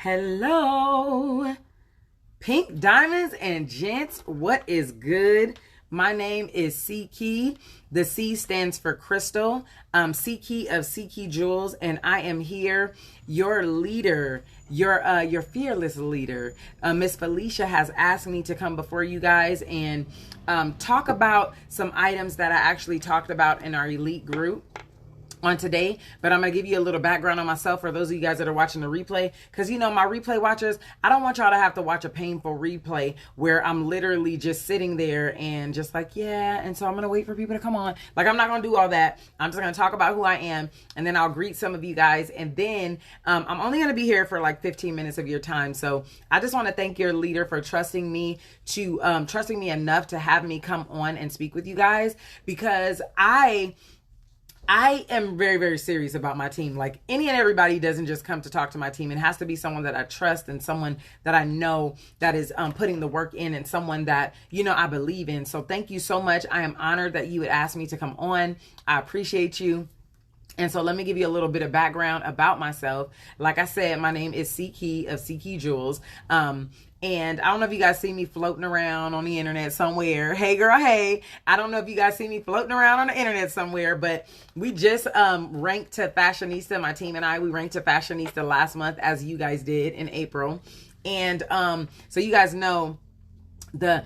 Hello, pink diamonds and gents, what is good? My name is C Key. The C stands for Crystal. C Key of C Key Jewels, and I am here, your leader, your fearless leader. Miss Felicia has asked me to come before you guys and talk about some items that I actually talked about in our elite group on today, but I'm gonna give you a little background on myself for those of you guys that are watching the replay, because you know my replay watchers, I don't want y'all to have to watch a painful replay where I'm literally just sitting there and just like, yeah, and so I'm gonna wait for people to come on. Like, I'm not gonna do all that. I'm just gonna talk about who I am, and then I'll greet some of you guys, and then I'm only gonna be here for like 15 minutes of your time. So I just want to thank your leader for trusting me enough to have me come on and speak with you guys, because I am very, very serious about my team. Like, any and everybody doesn't just come to talk to my team. It has to be someone that I trust and someone that I know that is putting the work in, and someone that, you know, I believe in. So thank you so much. I am honored that you would ask me to come on. I appreciate you. And so let me give you a little bit of background about myself. Like I said, my name is C Key of C Key Jewels. And I don't know if you guys see me floating around on the internet somewhere. Hey girl, hey. I don't know if you guys see me floating around on the internet somewhere, but we just ranked to Fashionista. My team and we ranked to Fashionista last month, as you guys did in April. And so you guys know the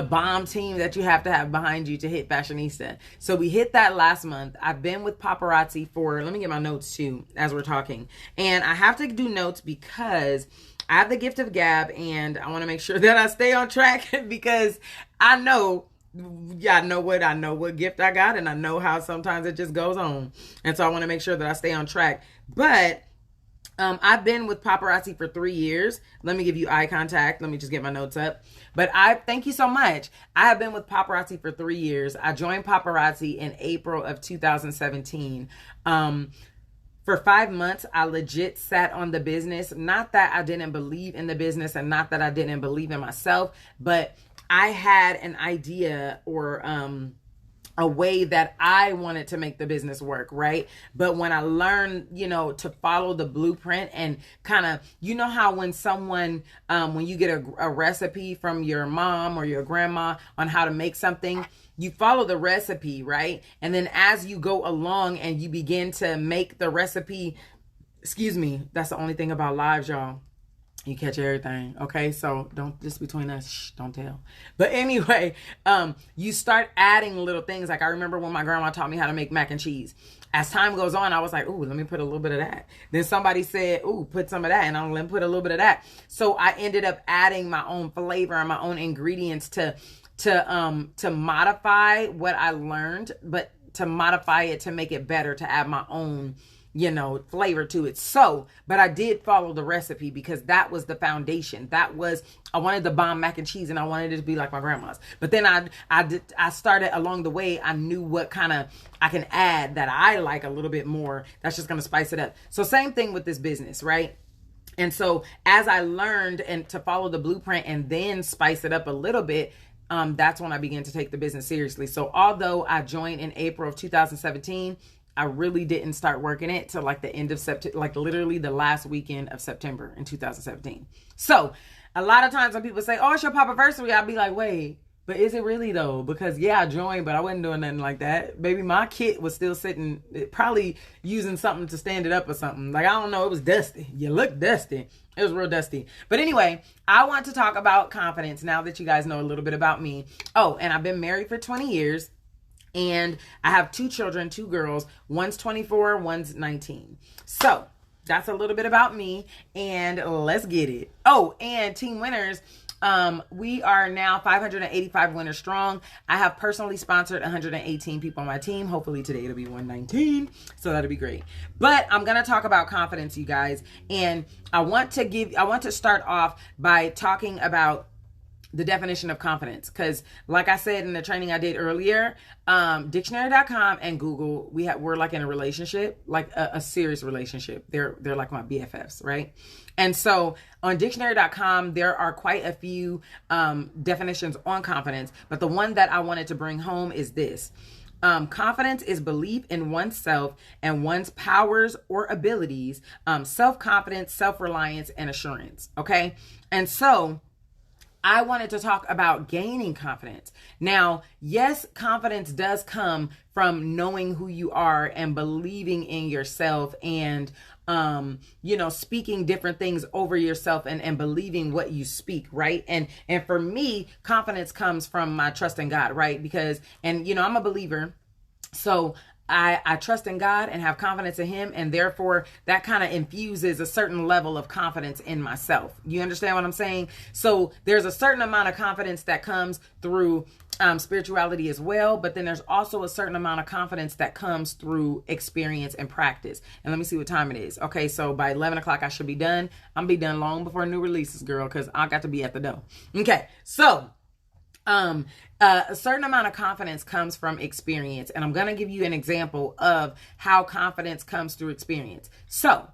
bomb team that you have to have behind you to hit Fashionista. So we hit that last month. I've been with Paparazzi for, let me get my notes too as we're talking. And I have to do notes because I have the gift of gab, and I want to make sure that I stay on track because I know what gift I got, and I know how sometimes it just goes on. And so I want to make sure that I stay on track. But I've been with Paparazzi for 3 years. Let me give you eye contact. Let me just get my notes up. But thank you so much. I have been with Paparazzi for 3 years. I joined Paparazzi in April of 2017. For 5 months, I legit sat on the business. Not that I didn't believe in the business and not that I didn't believe in myself, but I had an idea or a way that I wanted to make the business work, right? But when I learned, you know, to follow the blueprint and kind of, you know how when someone, when you get a recipe from your mom or your grandma on how to make something, you follow the recipe, right? And then as you go along and you begin to make the recipe, excuse me, that's the only thing about lives, y'all. You catch everything, okay? So don't, just between us, don't tell. But anyway, you start adding little things. Like, I remember when my grandma taught me how to make mac and cheese. As time goes on, I was like, ooh, let me put a little bit of that. Then somebody said, ooh, put some of that, and I'm gonna put a little bit of that. So I ended up adding my own flavor and my own ingredients to modify what I learned, but to modify it to make it better, to add my own, you know, flavor to it. So, but I did follow the recipe because that was the foundation. That was, I wanted the bomb mac and cheese, and I wanted it to be like my grandma's. But then I started along the way. I knew what kind of I can add that I like a little bit more. That's just going to spice it up. So same thing with this business, right? And so as I learned and to follow the blueprint and then spice it up a little bit, that's when I began to take the business seriously. So although I joined in April of 2017, I really didn't start working it till like the end of September, like literally the last weekend of September in 2017. So a lot of times when people say, oh, it's your Papaversary, I'll be like, wait, but is it really though? Because yeah, I joined, but I wasn't doing nothing like that. Baby, my kit was still sitting, probably using something to stand it up or something. Like, I don't know, it was dusty. You look dusty. It was real dusty. But anyway, I want to talk about confidence now that you guys know a little bit about me. Oh, and I've been married for 20 years. And I have 2 children, 2 girls. One's 24, one's 19. So that's a little bit about me, and let's get it. Oh, and Team Winners, we are now 585 winners strong. I have personally sponsored 118 people on my team. Hopefully today it'll be 119. So that'll be great. But I'm going to talk about confidence, you guys. And I want to start off by talking about the definition of confidence, because like I said in the training I did earlier, dictionary.com and Google, we're like in a relationship, like a serious relationship. They're like my BFFs, right? And so on dictionary.com, there are quite a few definitions on confidence, but the one that I wanted to bring home is this. Confidence is belief in oneself and one's powers or abilities, self-confidence, self-reliance, and assurance. Okay. And so I wanted to talk about gaining confidence. Now, yes, confidence does come from knowing who you are and believing in yourself and, speaking different things over yourself and believing what you speak, right? And for me, confidence comes from my trust in God, right? Because, I'm a believer. So I trust in God and have confidence in him. And therefore that kind of infuses a certain level of confidence in myself. You understand what I'm saying? So there's a certain amount of confidence that comes through spirituality as well. But then there's also a certain amount of confidence that comes through experience and practice. And let me see what time it is. Okay. So by 11 o'clock, I should be done. I'm be done long before new releases, girl, because I got to be at the door. Okay. So a certain amount of confidence comes from experience. And I'm going to give you an example of how confidence comes through experience. So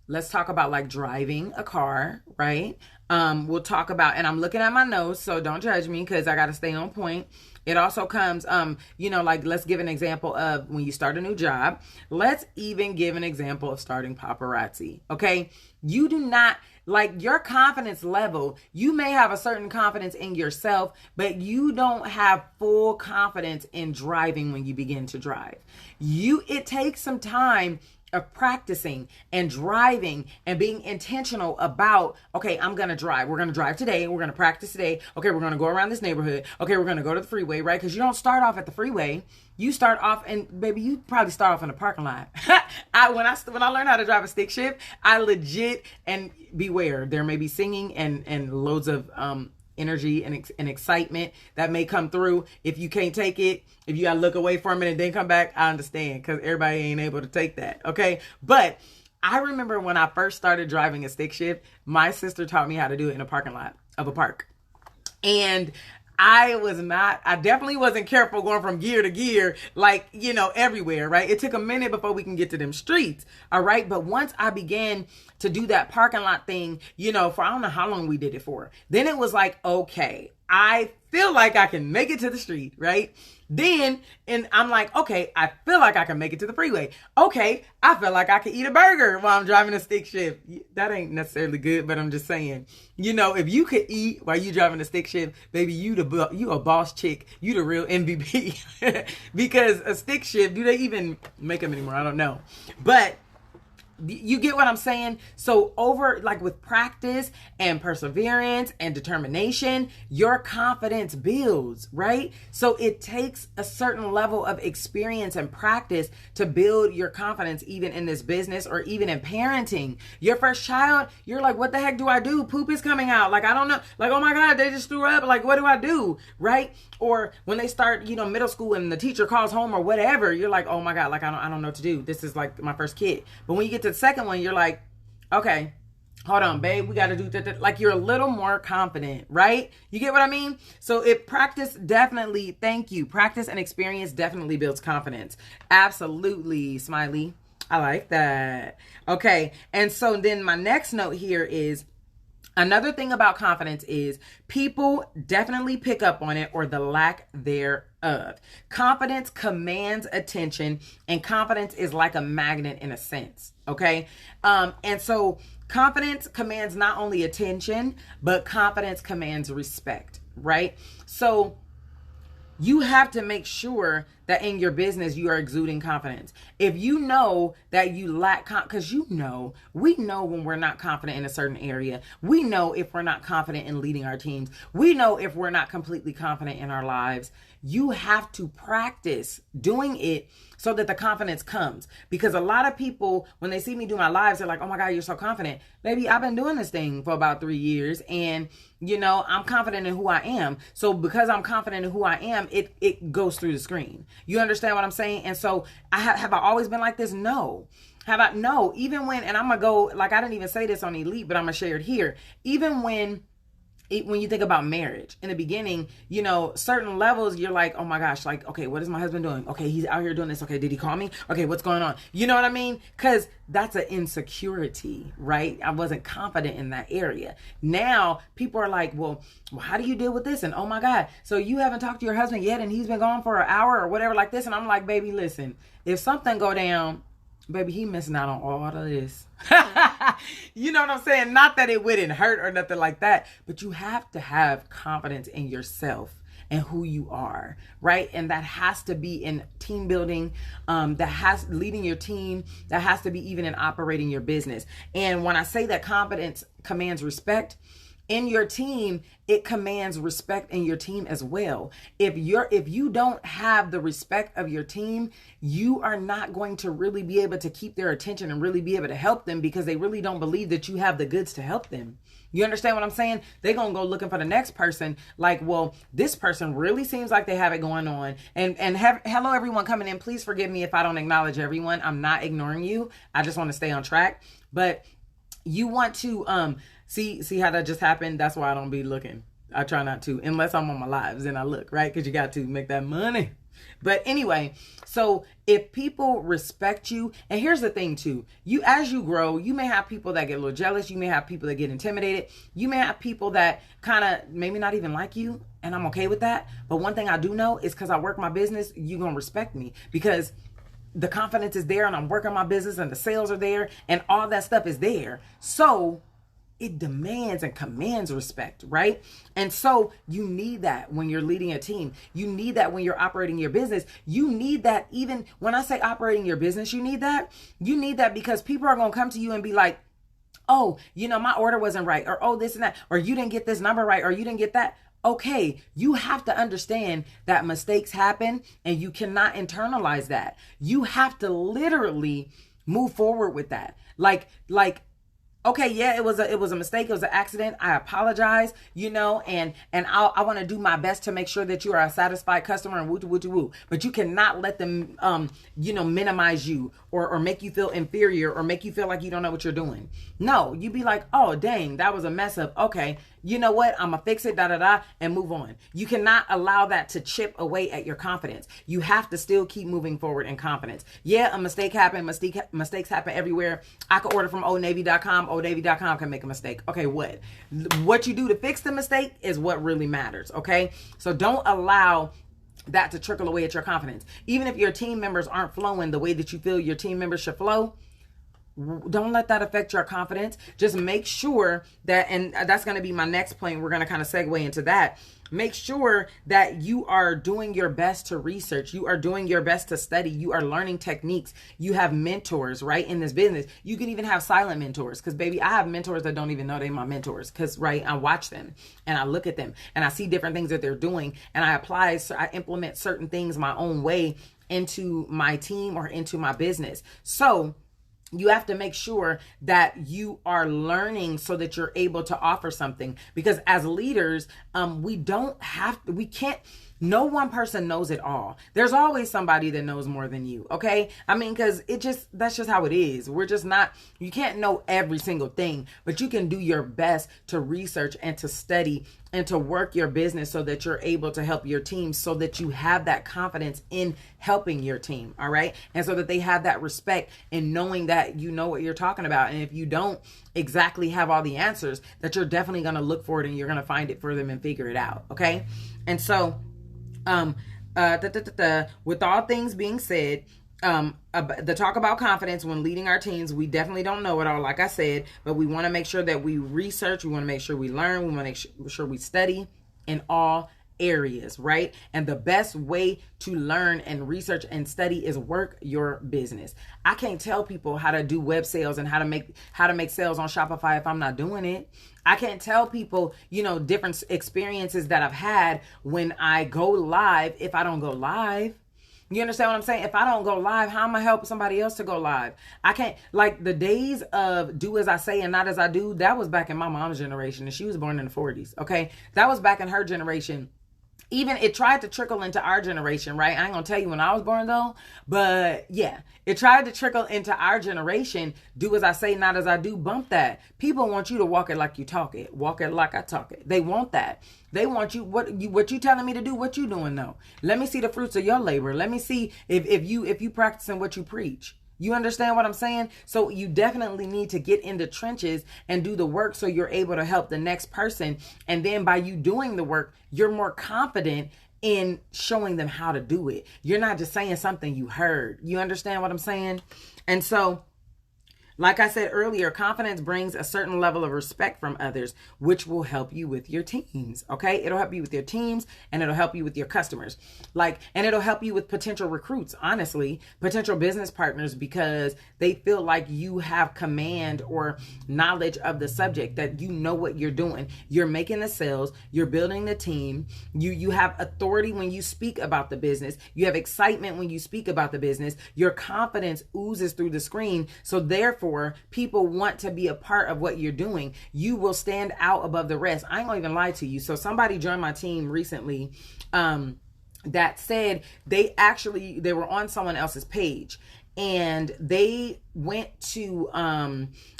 let's talk about like driving a car, right? We'll talk about, and I'm looking at my notes, so don't judge me because I got to stay on point. It also comes, like let's give an example of when you start a new job. Let's even give an example of starting Paparazzi. Okay. You do not, like your confidence level, you may have a certain confidence in yourself, but you don't have full confidence in driving when you begin to drive. It takes some time of practicing and driving and being intentional about, okay, I'm going to drive. We're going to drive today. We're going to practice today. Okay, we're going to go around this neighborhood. Okay, we're going to go to the freeway, right? Because you don't start off at the freeway. You start off, and baby, you probably start off in the parking lot. When I learned how to drive a stick shift, I legit, and beware, there may be singing and loads of energy and excitement that may come through. If you can't take it, if you gotta look away for a minute and then come back, I understand, because everybody ain't able to take that. Okay. But I remember when I first started driving a stick shift, my sister taught me how to do it in a parking lot of a park. And I definitely wasn't careful going from gear to gear, like, everywhere, right? It took a minute before we can get to them streets. All right. But once I began to do that parking lot thing, for I don't know how long we did it for, then it was like, okay, I feel like I can make it to the street, right? Then, and I'm like, okay, I feel like I can make it to the freeway. Okay, I feel like I can eat a burger while I'm driving a stick shift. That ain't necessarily good, but I'm just saying, if you could eat while you driving a stick shift, baby, you a boss chick. You the real MVP. Because a stick shift, do they even make them anymore? I don't know. But you get what I'm saying? So with practice and perseverance and determination, your confidence builds, right? So it takes a certain level of experience and practice to build your confidence, even in this business or even in parenting. Your first child, you're like, what the heck do I do? Poop is coming out. Like, I don't know. Like, oh my God, they just threw up. Like, what do I do? Right? Or when they start, middle school and the teacher calls home or whatever, you're like, oh my God, like, I don't know what to do. This is like my first kid. But when you get to the second one, you're like, okay, hold on, babe, we got to do that. Like, you're a little more confident, right? You get what I mean? So practice and experience definitely builds confidence. Absolutely, Smiley. I like that. Okay. And so then my next note here is, another thing about confidence is people definitely pick up on it or the lack thereof. Confidence commands attention, and confidence is like a magnet in a sense. Okay. And so confidence commands not only attention, but confidence commands respect, right? So you have to make sure that in your business, you are exuding confidence. If you know that you lack, because we know when we're not confident in a certain area. We know if we're not confident in leading our teams. We know if we're not completely confident in our lives. You have to practice doing it so that the confidence comes. Because a lot of people, when they see me do my lives, they're like, oh my God, you're so confident. Baby, I've been doing this thing for about 3 years, and I'm confident in who I am. So because I'm confident in who I am, it goes through the screen. You understand what I'm saying? And so have I always been like this? No. No, even when, and I'm going to go, like, I didn't even say this on Elite, but I'm going to share it here. Even when when you think about marriage in the beginning, certain levels, you're like, oh my gosh, like, okay, what is my husband doing? Okay, he's out here doing this. Okay, did he call me? Okay, what's going on? You know what I mean? Because that's an insecurity, right? I wasn't confident in that area. Now people are like, well, how do you deal with this? And oh my God, so you haven't talked to your husband yet and he's been gone for an hour or whatever like this. And I'm like, baby, listen, if something go down, baby, he missing out on all of this. You know what I'm saying? Not that it wouldn't hurt or nothing like that, but you have to have confidence in yourself and who you are, right? And that has to be in team building, leading your team, that has to be even in operating your business. And when I say that confidence commands respect in your team, it commands respect in your team as well. If you don't have the respect of your team, you are not going to really be able to keep their attention and really be able to help them, because they really don't believe that you have the goods to help them. You understand what I'm saying? They're going to go looking for the next person like, well, this person really seems like they have it going on. And hello, everyone coming in. Please forgive me if I don't acknowledge everyone. I'm not ignoring you. I just want to stay on track. But you want to see how that just happened. That's why I don't be looking. I try not to, unless I'm on my lives and I look, right? Because you got to make that money. But anyway, so if people respect you, and here's the thing too, as you grow, you may have people that get a little jealous. You may have people that get intimidated. You may have people that kind of maybe not even like you, and I'm okay with that. But one thing I do know is, because I work my business, you're going to respect me, because the confidence is there and I'm working my business and the sales are there and all that stuff is there. So it demands and commands respect, right? And so you need that when you're leading a team. You need that when you're operating your business. You need that even when I say operating your business, you need that. You need that because people are going to come to you and be like, oh, my order wasn't right, or oh, this and that, or you didn't get this number right, or you didn't get that. Okay, you have to understand that mistakes happen and you cannot internalize that. You have to literally move forward with that. Like, okay, yeah, it was a mistake. It was an accident. I apologize, and I want to do my best to make sure that you are a satisfied customer and woo. But you cannot let them, minimize you or make you feel inferior or make you feel like you don't know what you're doing. No, you be like, oh, dang, that was a mess up. Okay, you know what? I'm going to fix it, and move on. You cannot allow that to chip away at your confidence. You have to still keep moving forward in confidence. Yeah, a mistake happened. Mistakes happen everywhere. I could order from OldNavy.com. OldNavy.com can make a mistake. Okay, what you do to fix the mistake is what really matters, okay? So don't allow that to trickle away at your confidence. Even if your team members aren't flowing the way that you feel your team members should flow, don't let that affect your confidence. Just make sure that, and that's going to be my next point. We're going to kind of segue into that. Make sure that you are doing your best to research. You are doing your best to study. You are learning techniques. You have mentors, right, in this business. You can even have silent mentors, because baby, I have mentors that don't even know they're my mentors, because right, I watch them and I look at them and I see different things that they're doing, and I implement certain things my own way into my team or into my business. So you have to make sure that you are learning so that you're able to offer something, because as leaders, we can't, no one person knows it all. There's always somebody that knows more than you. Okay. I mean, cause that's just how it is. You can't know every single thing, but you can do your best to research and to study and to work your business so that you're able to help your team, so that you have that confidence in helping your team. All right. And so that they have that respect in knowing that you know what you're talking about. And if you don't exactly have all the answers, that you're definitely going to look for it and you're going to find it for them and figure it out. Okay. And so, with all things being said, the talk about confidence when leading our teams, we definitely don't know it all, like I said, but we want to make sure that we research, we want to make sure we learn, we want to make sure we study in all areas, right? And the best way to learn and research and study is work your business. I can't tell people how to do web sales and how to make sales on Shopify if I'm not doing it. I can't tell people, different experiences that I've had when I go live if I don't go live. You understand what I'm saying? If I don't go live, how am I help somebody else to go live? I can't, like the days of do as I say and not as I do, that was back in my mom's generation, and she was born in the 40s. Okay. That was back in her generation. even it tried to trickle into our generation, right? I ain't gonna tell you when I was born though, but yeah, it tried to trickle into our generation. Do as I say, not as I do. Bump that. People want you to walk it like you talk it, walk it like I talk it. They want that. They want you what you telling me to do. What you doing though? Let me see the fruits of your labor. Let me see if you practicing what you preach. You understand what I'm saying? So you definitely need to get in the trenches and do the work so you're able to help the next person. And then by you doing the work, you're more confident in showing them how to do it. You're not just saying something you heard. You understand what I'm saying? And so, like I said earlier, confidence brings a certain level of respect from others, which will help you with your teams. Okay. It'll help you with your teams and it'll help you with your customers. And it'll help you with potential recruits, honestly, potential business partners, because they feel like you have command or knowledge of the subject, that you know what you're doing. You're making the sales, you're building the team. You have authority when you speak about the business. You have excitement when you speak about the business. Your confidence oozes through the screen. So therefore, people want to be a part of what you're doing. You will stand out above the rest. I ain't gonna even lie to you. So somebody joined my team recently that said they were on someone else's page, and they went to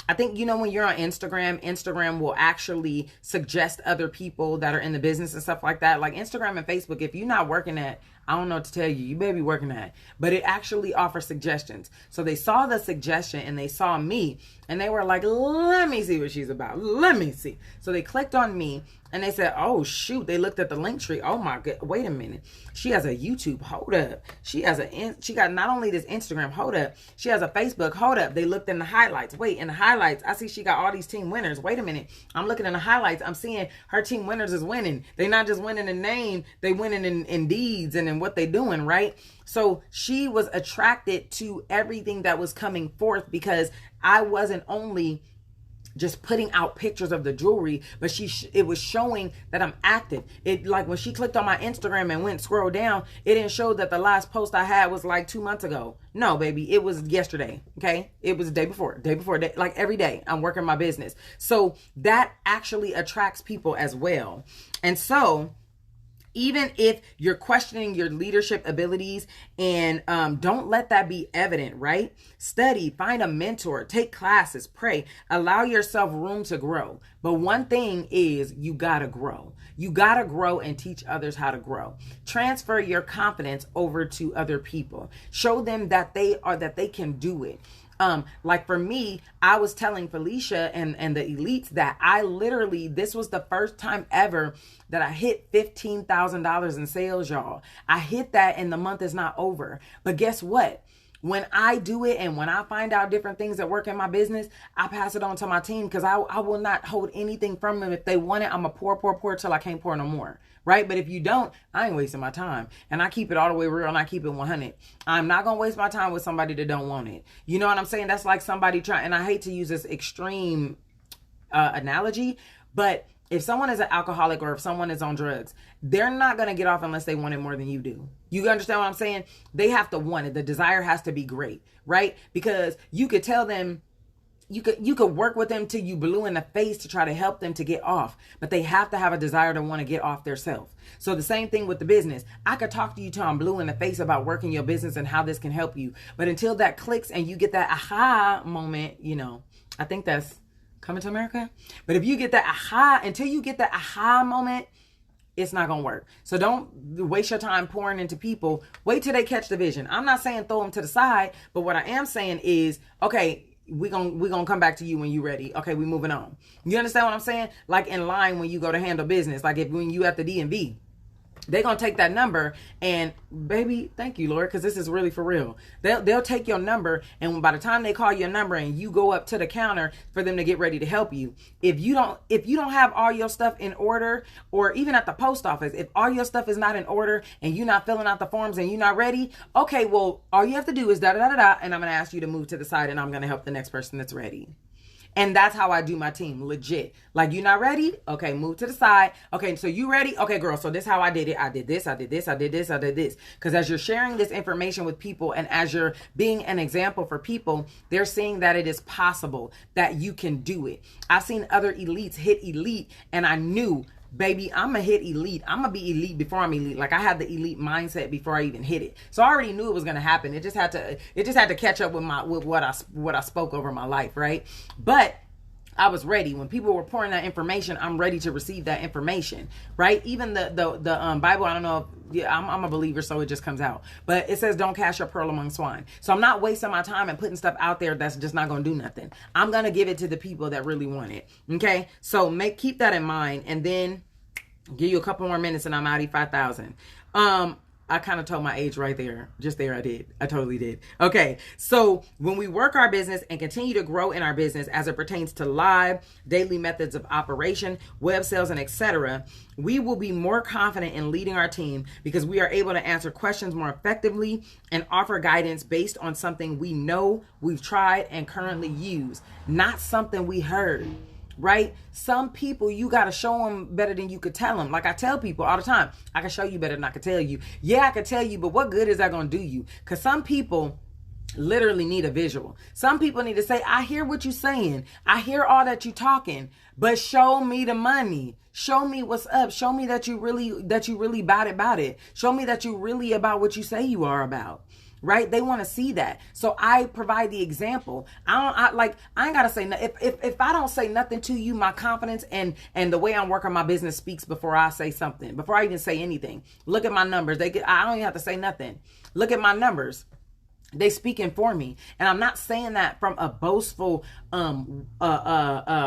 I think, when you're on Instagram will actually suggest other people that are in the business and stuff like that. Like Instagram and Facebook, if you're not working at, I don't know what to tell you, you better be working at it. But it actually offers suggestions. So they saw the suggestion and they saw me and they were like, let me see what she's about. Let me see. So they clicked on me and they said, oh shoot, they looked at the link tree. Oh my God, wait a minute. She has a YouTube, hold up. She got not only this Instagram, hold up. She has a Facebook, hold up. They looked in the highlights. Wait, in the highlights, I see she got all these team winners. Wait a minute. I'm looking in the highlights. I'm seeing her team winners is winning. They not just winning in name, they winning in deeds and in what they doing, right? So she was attracted to everything that was coming forth, because I wasn't only just putting out pictures of the jewelry, but it was showing that I'm active. It, like when she clicked on my Instagram and went scroll down, it didn't show that the last post I had was like 2 months ago. No, baby, it was yesterday. Okay. It was the day before, like every day I'm working my business. So that actually attracts people as well. And so even if you're questioning your leadership abilities, and don't let that be evident, right? Study, find a mentor, take classes, pray, allow yourself room to grow. But one thing is, you gotta grow. You gotta grow and teach others how to grow. Transfer your confidence over to other people. Show them that they can do it. Like for me, I was telling Felicia and the elites that this was the first time ever that I hit $15,000 in sales, y'all. I hit that and the month is not over. But guess what? When I do it and when I find out different things that work in my business, I pass it on to my team, because I will not hold anything from them. If they want it, I'm going to pour till I can't pour no more. Right? But if you don't, I ain't wasting my time. And I keep it all the way real and I keep it 100. I'm not going to waste my time with somebody that don't want it. You know what I'm saying? That's like somebody trying, and I hate to use this extreme analogy, but if someone is an alcoholic or if someone is on drugs, they're not going to get off unless they want it more than you do. You understand what I'm saying? They have to want it. The desire has to be great, right? Because you could tell them, you could work with them till you blue in the face to try to help them to get off, but they have to have a desire to want to get off theirself. So the same thing with the business. I could talk to you till I'm blue in the face about working your business and how this can help you. But until that clicks and you get that aha moment, I think that's Coming to America. But if you get that until you get that aha moment, it's not going to work. So don't waste your time pouring into people. Wait till they catch the vision. I'm not saying throw them to the side, but what I am saying is, okay, we're gonna come back to you when you're ready. Okay, we moving on. You understand what I'm saying? Like in line when you go to handle business, like when you at the DMV, they're going to take that number and, baby, thank you, Lord, because this is really for real. They'll take your number, and by the time they call your number and you go up to the counter for them to get ready to help you, if you don't have all your stuff in order, or even at the post office, if all your stuff is not in order and you're not filling out the forms and you're not ready, okay, well, all you have to do is da-da-da-da-da, and I'm going to ask you to move to the side and I'm going to help the next person that's ready. And that's how I do my team, legit. Like, you not ready? Okay, move to the side. Okay, so you ready? Okay, girl, so this is how I did it. I did this, I did this, I did this, I did this. Because as you're sharing this information with people and as you're being an example for people, they're seeing that it is possible, that you can do it. I've seen other elites hit elite, and I knew baby, I'm gonna hit elite. I'm gonna be elite before I'm elite. Like I had the elite mindset before I even hit it. So I already knew it was gonna happen. It just had to catch up with what I spoke over my life, right? But I was ready. When people were pouring that information, I'm ready to receive that information, right? Even the Bible, I don't know if, yeah, I'm a believer, so it just comes out. But it says, don't cast your pearl among swine. So I'm not wasting my time and putting stuff out there that's just not going to do nothing. I'm going to give it to the people that really want it, okay? So keep that in mind, and then give you a couple more minutes and I'm out 5,000. I kind of told my age right there. Just there I did. I totally did. Okay. So when we work our business and continue to grow in our business as it pertains to live, daily methods of operation, web sales, and etc., we will be more confident in leading our team because we are able to answer questions more effectively and offer guidance based on something we know, we've tried, and currently use, not something we heard. Right? Some people, you got to show them better than you could tell them. Like I tell people all the time, I can show you better than I can tell you. Yeah, I can tell you, but what good is that going to do you? Because some people literally need a visual. Some people need to say, I hear what you're saying. I hear all that you're talking, but show me the money. Show me what's up. Show me that you really about it. Show me that you really about what you say you are about. Right? They want to see that. So I provide the example. I ain't got to say nothing. If I don't say nothing to you, my confidence and the way I'm working my business speaks before I say something, before I even say anything. Look at my numbers. I don't even have to say nothing. Look at my numbers. They speaking for me. And I'm not saying that from a boastful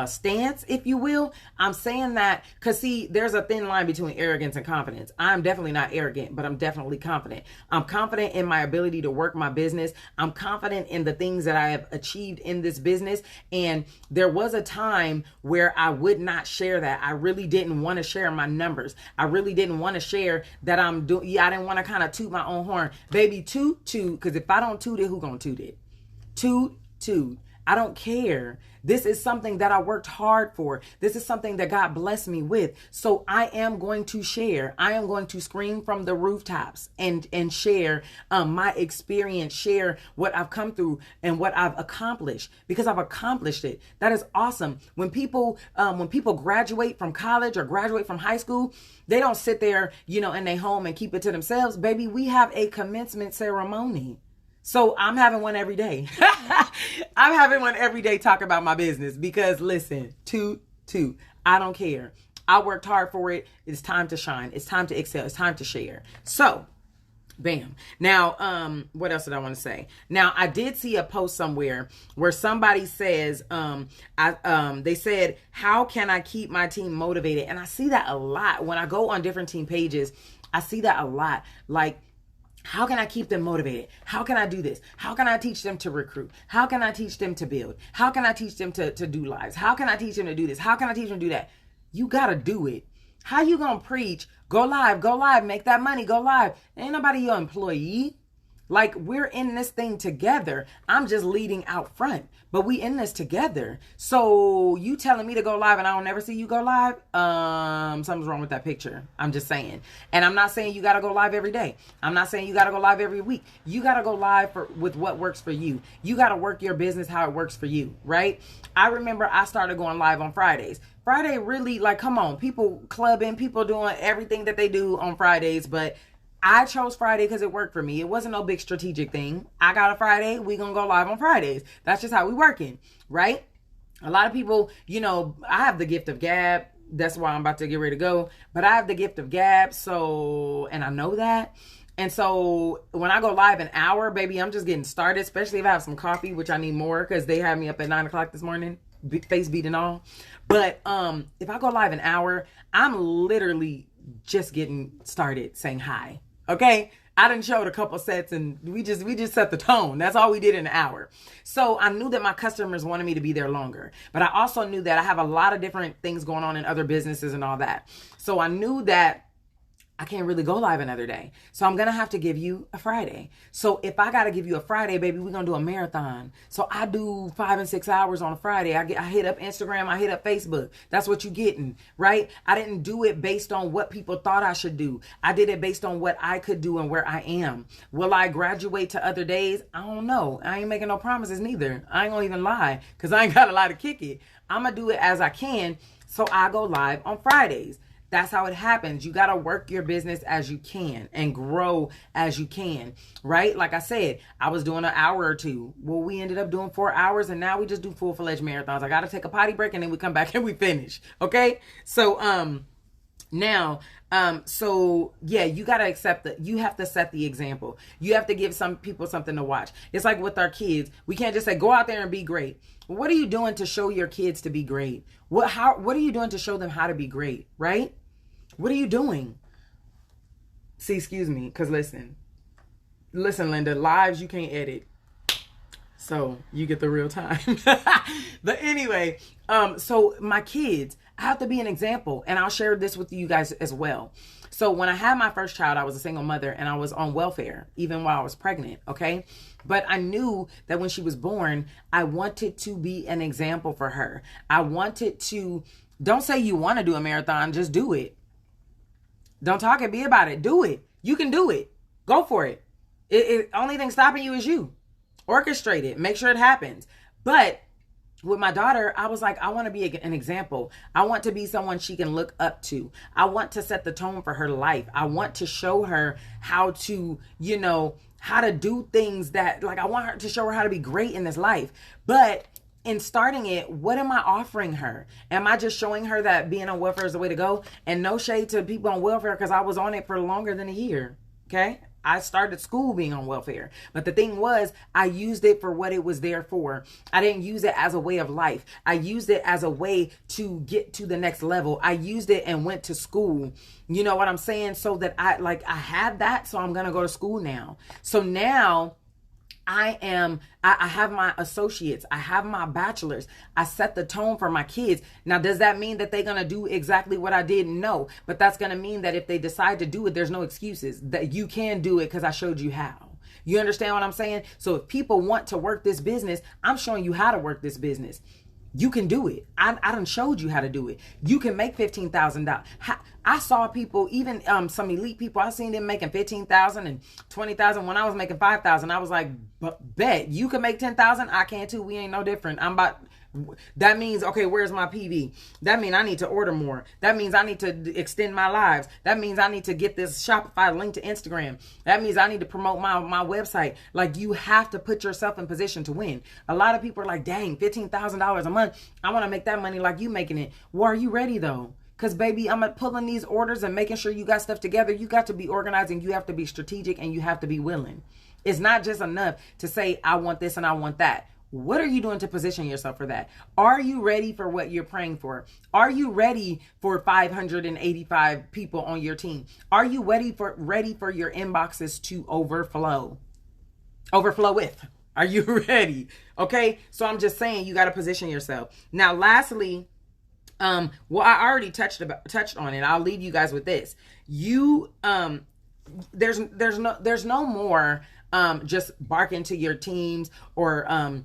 stance, if you will. I'm saying that because, see, there's a thin line between arrogance and confidence. I'm definitely not arrogant, but I'm definitely confident. I'm confident in my ability to work my business. I'm confident in the things that I have achieved in this business. And there was a time where I would not share that. I really didn't want to share my numbers. I really didn't want to share that I'm doing. Yeah, I didn't want to kind of toot my own horn. Baby, toot, because if I don't toot it, who gonna toot it? Toot. I don't care. This is something that I worked hard for. This is something that God blessed me with. So I am going to share. I am going to scream from the rooftops and share my experience, share what I've come through and what I've accomplished, because I've accomplished it. That is awesome. When people graduate from college or graduate from high school, they don't sit there, in their home and keep it to themselves. Baby, we have a commencement ceremony. So I'm having one every day. I'm having one every day talk about my business because listen, toot. I don't care. I worked hard for it. It's time to shine. It's time to excel. It's time to share. So, bam. Now, what else did I want to say? Now, I did see a post somewhere where somebody says, they said, how can I keep my team motivated? And I see that a lot when I go on different team pages. I see that a lot. Like, how can I keep them motivated? How can I do this? How can I teach them to recruit? How can I teach them to build? How can I teach them to do lives? How can I teach them to do this? How can I teach them to do that? You got to do it. How you going to preach? Go live, make that money, go live. Ain't nobody your employee. Like, we're in this thing together. I'm just leading out front, but we in this together. So you telling me to go live and I don't never see you go live? Something's wrong with that picture. I'm just saying. And I'm not saying you got to go live every day. I'm not saying you got to go live every week. You got to go live with what works for you. You got to work your business how it works for you, right? I remember I started going live on Fridays. Friday really, like, come on, people clubbing, people doing everything that they do on Fridays, but I chose Friday because it worked for me. It wasn't no big strategic thing. I got a Friday. We gonna go live on Fridays. That's just how we working, right? A lot of people, I have the gift of gab. That's why I'm about to get ready to go. But I have the gift of gab. So, and I know that. And so when I go live an hour, baby, I'm just getting started, especially if I have some coffee, which I need more because they had me up at 9 o'clock this morning, face beat and all. But if I go live an hour, I'm literally just getting started saying hi. Okay, I done showed a couple sets and we just set the tone. That's all we did in an hour. So I knew that my customers wanted me to be there longer, but I also knew that I have a lot of different things going on in other businesses and all that. So I knew that I can't really go live another day. So I'm going to have to give you a Friday. So if I got to give you a Friday, baby, we're going to do a marathon. So I do 5 and 6 hours on a Friday. I hit up Instagram. I hit up Facebook. That's what you're getting, right? I didn't do it based on what people thought I should do. I did it based on what I could do and where I am. Will I graduate to other days? I don't know. I ain't making no promises neither. I ain't going to even lie because I ain't got a lot to kick it. I'm going to do it as I can. So I go live on Fridays. That's how it happens. You got to work your business as you can and grow as you can, right? Like I said, I was doing an hour or two. Well, we ended up doing 4 hours, and now we just do full-fledged marathons. I got to take a potty break, and then we come back and we finish. Okay? So, now, so yeah, you got to accept that you have to set the example. You have to give some people something to watch. It's like with our kids. We can't just say, go out there and be great. What are you doing to show your kids to be great? What are you doing to show them how to be great, right? What are you doing? See, excuse me, because listen, Linda, lives you can't edit. So you get the real time. But anyway, so my kids, I have to be an example, and I'll share this with you guys as well. So when I had my first child, I was a single mother, and I was on welfare even while I was pregnant, okay? But I knew that when she was born, I wanted to be an example for her. I wanted to, don't say you want to do a marathon, just do it. Don't talk and be about it. Do it. You can do it. Go for it. Only thing stopping you is you. Orchestrate it. Make sure it happens. But with my daughter, I was like, I want to be an example. I want to be someone she can look up to. I want to set the tone for her life. I want to show her how to, how to do things that, like, I want her to show her how to be great in this life. But in starting it, what am I offering her? Am I just showing her that being on welfare is the way to go? And no shade to people on welfare, because I was on it for longer than a year. Okay? I started school being on welfare. But the thing was, I used it for what it was there for. I didn't use it as a way of life. I used it as a way to get to the next level. I used it and went to school. You know what I'm saying? So that I had that, so I'm going to go to school now. So now I have my associates. I have my bachelor's. I set the tone for my kids. Now, does that mean that they're going to do exactly what I did? No. But that's going to mean that if they decide to do it, there's no excuses. That you can do it because I showed you how. You understand what I'm saying? So if people want to work this business, I'm showing you how to work this business. You can do it. I done showed you how to do it. You can make $15,000. I saw people, even some elite people, I seen them making $15,000 and $20,000 when I was making $5,000. I was like, bet you can make $10,000. I can too. We ain't no different. That means, okay, where's my PV? That means I need to order more. That means I need to extend my lives. That means I need to get this Shopify link to Instagram. That means I need to promote my website. Like, you have to put yourself in position to win. A lot of people are like, dang, $15,000 a month. I want to make that money like you making it. Well, are you ready though? Because, baby, I'm pulling these orders and making sure you got stuff together. You got to be organizing. You have to be strategic, and you have to be willing. It's not just enough to say, I want this and I want that. What are you doing to position yourself for that? Are you ready for what you're praying for? Are you ready for 585 people on your team? Are you ready for your inboxes to overflow? Overflow with. Are you ready? Okay. So I'm just saying, you got to position yourself. Now, lastly, I already touched on it. I'll leave you guys with this. There's no more just barking to your teams or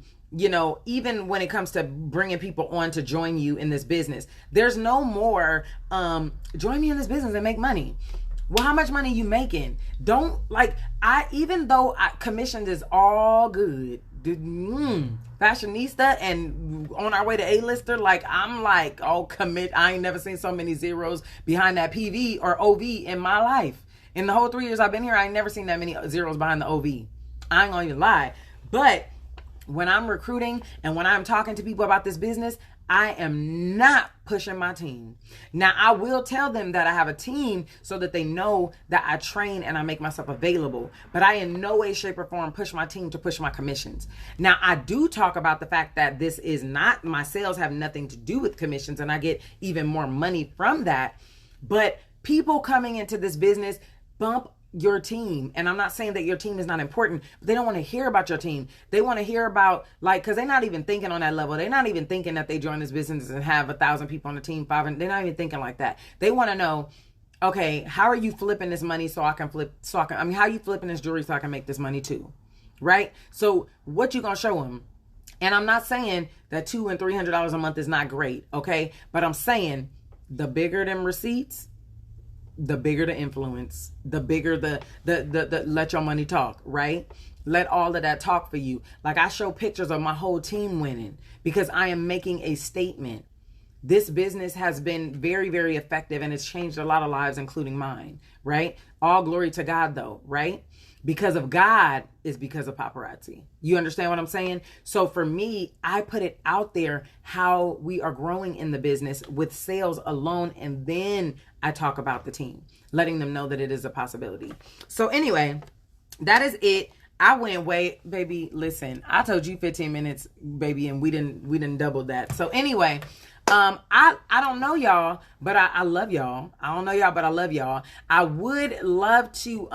even when it comes to bringing people on to join you in this business. There's no more join me in this business and make money. Well, how much money are you making? Even though commissions is all good, fashionista and on our way to A-lister, I'm like, oh, commit. I ain't never seen so many zeros behind that PV or OV in my life. In the whole 3 years I've been here, I ain't never seen that many zeros behind the OV. I ain't gonna even lie. But when I'm recruiting and when I'm talking to people about this business, I am not pushing my team. Now, I will tell them that I have a team so that they know that I train and I make myself available. But I in no way, shape, or form push my team to push my commissions. Now, I do talk about the fact that this is not, my sales have nothing to do with commissions, and I get even more money from that. But people coming into this business bump your team. And I'm not saying that your team is not important, but they don't want to hear about your team. They want to hear about, because they're not even thinking on that level. They're not even thinking that they join this business and have 1,000 people on the team, 500. They're not even thinking like that. They want to know, okay, how are you flipping this money how are you flipping this jewelry so I can make this money too? Right? So what you going to show them? And I'm not saying that $200 and $300 a month is not great. Okay. But I'm saying the bigger them receipts, the bigger the influence, the bigger the let your money talk, right? Let all of that talk for you. Like, I show pictures of my whole team winning because I am making a statement. This business has been very, very effective, and it's changed a lot of lives, including mine, right? All glory to God, though, right? Because of God is because of Paparazzi. You understand what I'm saying? So for me, I put it out there how we are growing in the business with sales alone, and then I talk about the team, letting them know that it is a possibility. So anyway, that is it. I went way, baby, listen, I told you 15 minutes, baby, and we didn't double that. So anyway, I don't know y'all, but I love y'all. I don't know y'all, but I love y'all. I would love to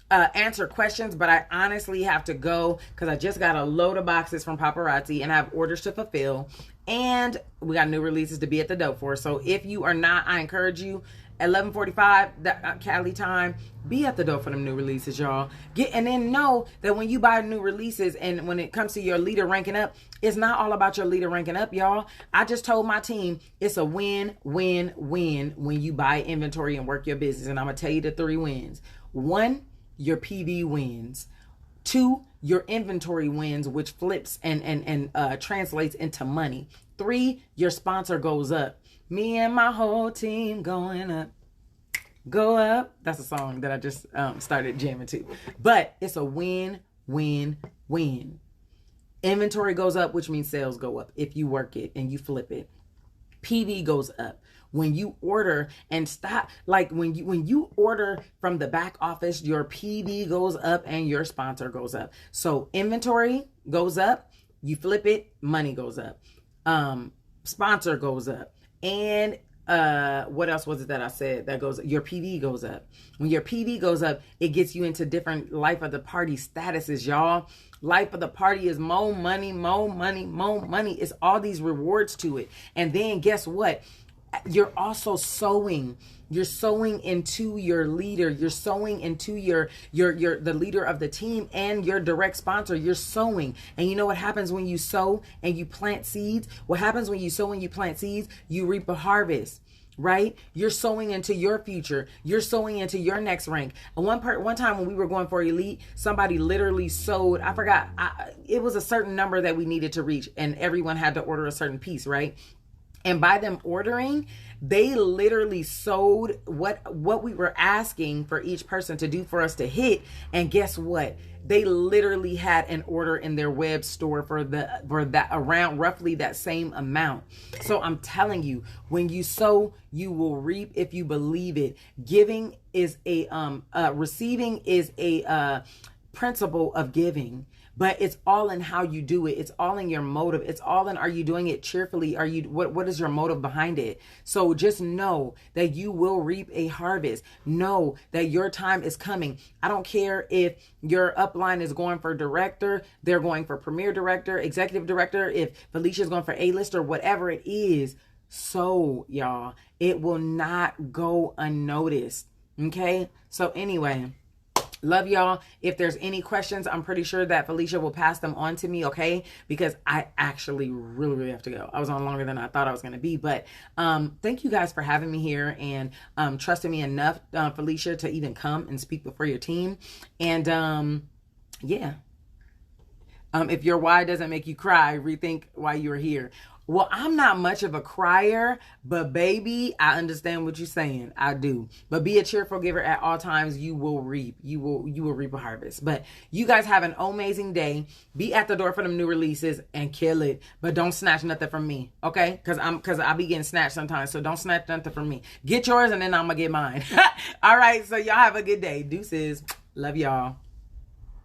answer questions, but I honestly have to go because I just got a load of boxes from Paparazzi and I have orders to fulfill, and we got new releases to be at the dope for. So if you are not, I encourage you, 11:45 that Cali time, be at the door for them new releases, y'all. And then know that when you buy new releases and when it comes to your leader ranking up, it's not all about your leader ranking up, y'all. I just told my team it's a win-win-win when you buy inventory and work your business, and I'm gonna tell you the 3 wins. 1, your PV wins. 2, your inventory wins, which flips and translates into money. 3, your sponsor goes up. Me and my whole team going up. Go up. That's a song that I just started jamming to. But it's a win-win-win. Inventory goes up, which means sales go up if you work it and you flip it. PV goes up. When you order and stop, like when you order from the back office, your PV goes up and your sponsor goes up. So inventory goes up, you flip it, money goes up. Sponsor goes up. And what else was it that I said that goes? Your PV goes up. When your PV goes up, it gets you into different life of the party statuses, y'all. Life of the party is more money, more money, more money. It's all these rewards to it. And then guess what? You're also sowing. You're sowing into your leader. You're sowing into the leader of the team and your direct sponsor. You're sowing. And you know what happens when you sow and you plant seeds? What happens when you sow and you plant seeds? You reap a harvest, right? You're sowing into your future. You're sowing into your next rank. And one time when we were going for elite, somebody literally sowed, I forgot, it was a certain number that we needed to reach, and everyone had to order a certain piece, right? And by them ordering, they literally sold what we were asking for each person to do for us to hit. And guess what? They literally had an order in their web store for that around roughly that same amount. So I'm telling you, when you sow, you will reap if you believe it. Giving is receiving is a principle of giving. But it's all in how you do it. It's all in your motive. It's all in, are you doing it cheerfully? What is your motive behind it? So just know that you will reap a harvest. Know that your time is coming. I don't care if your upline is going for director, they're going for premier director, executive director, if Felicia's going for A-list or whatever it is. So y'all, it will not go unnoticed. Okay? So anyway, love y'all. If there's any questions, I'm pretty sure that Felicia will pass them on to me, okay? Because I actually really, really have to go. I was on longer than I thought I was going to be. But thank you guys for having me here and trusting me enough, Felicia, to even come and speak before your team. And yeah. If your why doesn't make you cry, rethink why you're here. Well, I'm not much of a crier, but baby, I understand what you're saying. I do. But be a cheerful giver at all times. You will reap. You will reap a harvest. But you guys have an amazing day. Be at the door for them new releases and kill it. But don't snatch nothing from me, okay? Because I be getting snatched sometimes. So don't snatch nothing from me. Get yours and then I'm gonna get mine. All right. So y'all have a good day. Deuces. Love y'all.